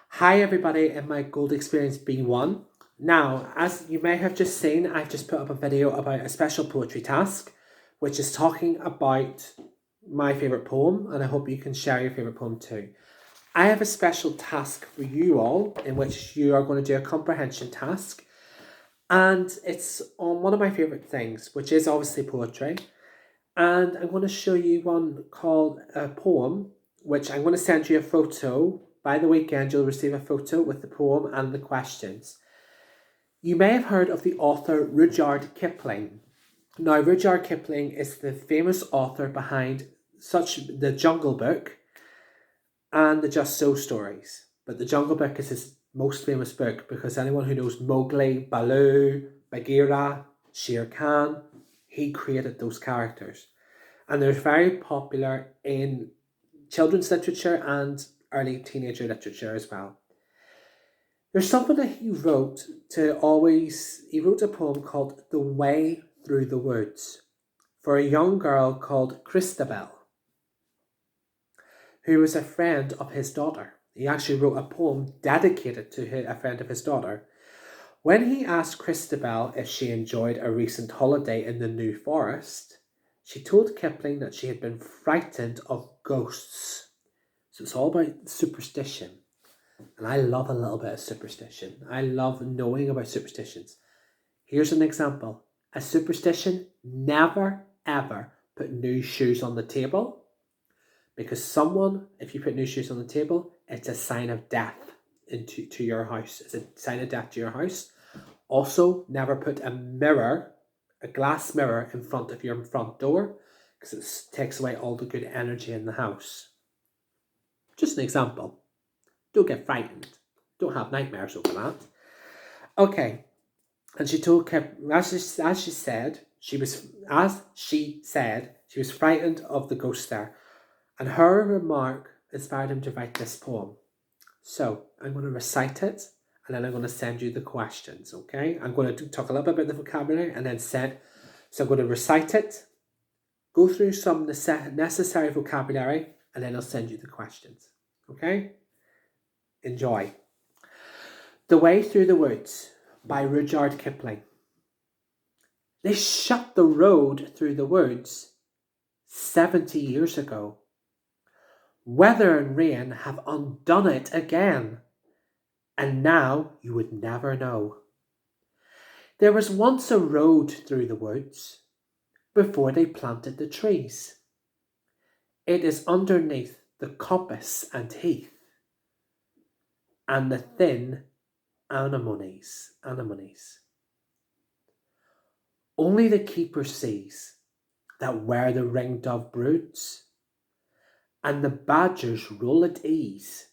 Hi everybody in my Gold Experience B1. Now, as you may have just seen, I've just put up a video about a special poetry task, which is talking about my favourite poem, and I hope you can share your favourite poem too. I have a special task for you all in which you are going to do a comprehension task, and it's on one of my favourite things, which is obviously poetry. And I'm going to show you one called a poem, which I'm going to send you a photo. By the weekend, you'll receive a photo with the poem and the questions. You may have heard of the author Rudyard Kipling. Now, Rudyard Kipling is the famous author behind the Jungle Book and the Just So stories. But the Jungle Book is his most famous book because anyone who knows Mowgli, Baloo, Bagheera, Shere Khan, he created those characters. And they're very popular in children's literature and early teenager literature as well. There's something that he wrote he wrote a poem called The Way Through the Woods for a young girl called Christabel, who was a friend of his daughter. He actually wrote a poem dedicated to a friend of his daughter. When he asked Christabel if she enjoyed a recent holiday in the New Forest, she told Kipling that she had been frightened of ghosts. So it's all about superstition. And I love a little bit of superstition. I love knowing about superstitions. Here's an example. A superstition: never ever put new shoes on the table. Because if you put new shoes on the table, it's a sign of death to your house. It's a sign of death to your house. Also, never put a glass mirror in front of your front door because it takes away all the good energy in the house. Just an example. Don't get frightened. Don't have nightmares over that. Okay. And she told Kip, as she said, she was frightened of the ghost there. And her remark inspired him to write this poem. So I'm going to recite it, and then I'm going to send you the questions, okay? I'm going to talk a little bit about the vocabulary and then send. So I'm going to recite it, go through some necessary vocabulary, and then I'll send you the questions, okay? Enjoy. The Way Through the Woods by Rudyard Kipling. They shut the road through the woods 70 years ago. Weather and rain have undone it again, and now you would never know. There was once a road through the woods before they planted the trees. It is underneath the coppice and heath and the thin anemones. Only the keeper sees that where the ringdove broods and the badgers roll at ease,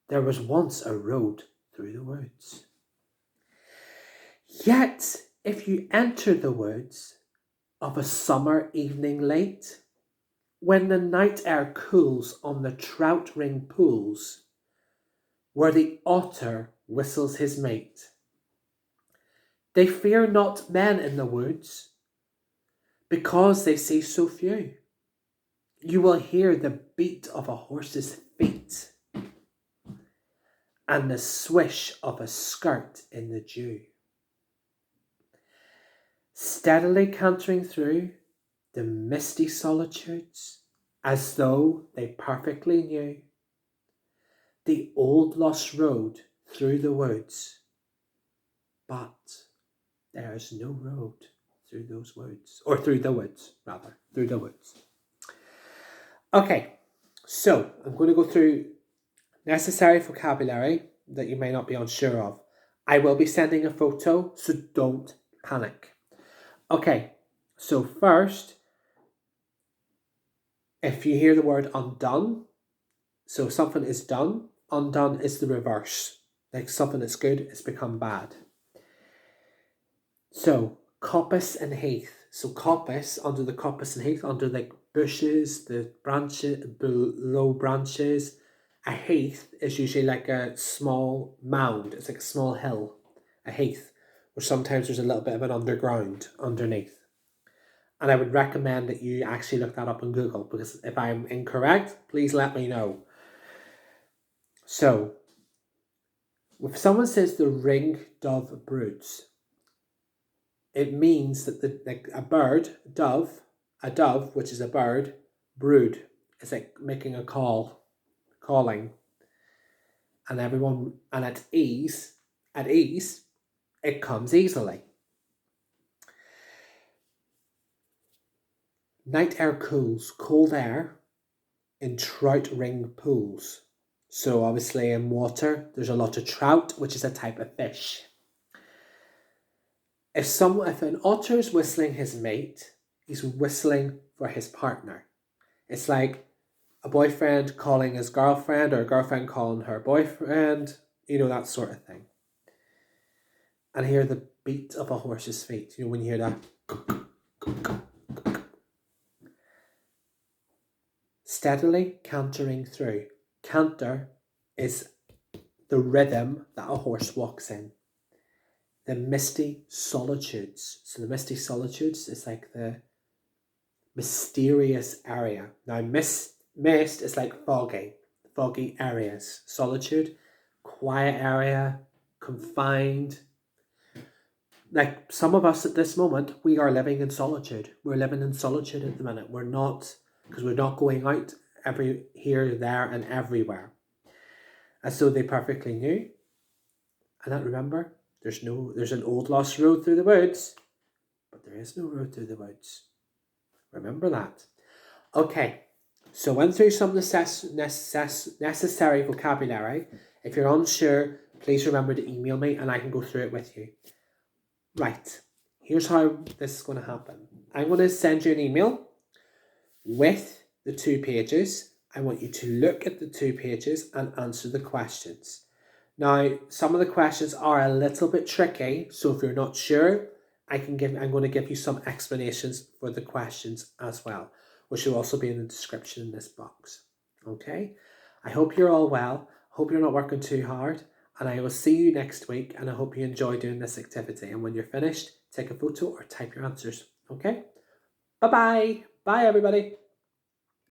there was once a road through the woods. Yet, if you enter the woods of a summer evening late, when the night air cools on the trout ring pools, where the otter whistles his mate, they fear not men in the woods, because they see so few. You will hear the beat of a horse's feet and the swish of a skirt in the dew. Steadily cantering through the misty solitudes, as though they perfectly knew the old lost road through the woods, but there is no road through those woods, or through the woods, rather, through the woods. Okay, so I'm going to go through necessary vocabulary that you may not be unsure of. I will be sending a photo, so don't panic. Okay, so first, if you hear the word undone, so something is done, undone is the reverse. Like something that's good, it's become bad. So, coppice and heath. So coppice, under the coppice and heath, under like bushes, the branches, below branches. A heath is usually like a small mound. It's like a small hill, a heath, where sometimes there's a little bit of an underground underneath. And I would recommend that you actually look that up on Google, because if I'm incorrect, please let me know. So, If someone says the ring dove broods, it means that a dove, which is a bird, brood. It's like making a calling. And everyone, and at ease, it comes easily. Night air cools, cold air in trout ring pools. So obviously in water, there's a lot of trout, which is a type of fish. If an otter is whistling his mate, he's whistling for his partner. It's like a boyfriend calling his girlfriend or a girlfriend calling her boyfriend, that sort of thing. And hear the beat of a horse's feet, when you hear that. Steadily cantering through. Canter is the rhythm that a horse walks in. The misty solitudes. So the misty solitudes is like the mysterious area. Now mist is like foggy areas. Solitude, quiet area, confined. Like some of us at this moment, we are living in solitude. We're living in solitude at the minute. We're not, because we're not going out here, there, and everywhere. And so they perfectly knew. And that, remember, there's an old lost road through the woods, but there is no road through the woods. Remember that. Okay, so went through some necessary vocabulary. If you're unsure, please remember to email me and I can go through it with you. Right, here's how this is going to happen. I'm going to send you an email with the 2 pages. I want you to look at the 2 pages and answer the questions. Now, some of the questions are a little bit tricky, so if you're not sure, I'm going to give you some explanations for the questions as well, which will also be in the description in this box. Okay? I hope you're all well. Hope you're not working too hard, and I will see you next week, and I hope you enjoy doing this activity. And when you're finished, take a photo or type your answers. Okay? Bye-bye. Bye, everybody.